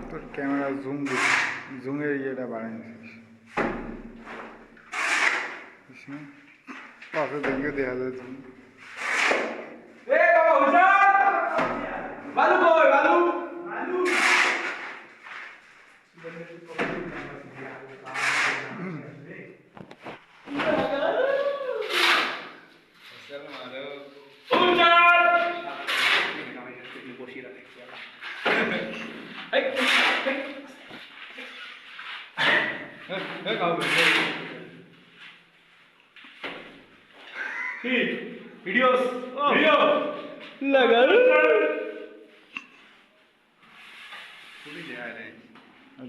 তোর ক্যামেরা জুমের ইয়েটা বাড়াই নিছিস পাশে দেখে দেখা যায় জুম। वीडियो लगा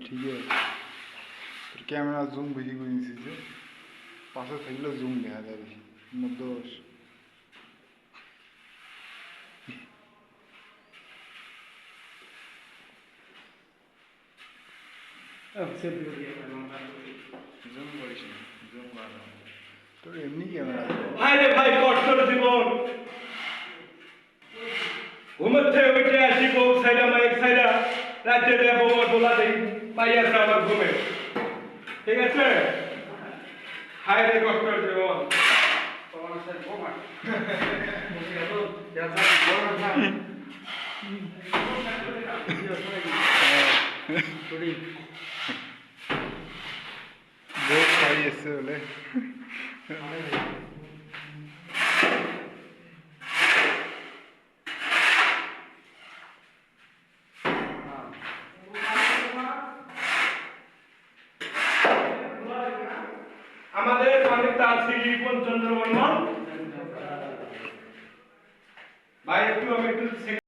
ঠিক আছে তোর ক্যামেরা জুম বেশি করে নিছিস যে পাশে থাকলে জুম দেখা যায় বেশি দোষ। জুম করিস না, জুম করা তোর এমনি ক্যামেরা। ভাই রে ভাই, কষ্টের জীবন। ঘুমোচ্ছে উঠে আসি, বউ সাইডা মাইক সাইডা রাজ্যে দেবো বলা দেই পাই আছে আমার ঘুমে। ঠিক আছে, হায় রে কষ্টের জীবন। বউ খাই এসছে বলে আমাদের অনেকটা আছে রিপন চন্দ্র বর্মন ভাই, একটু আমি একটু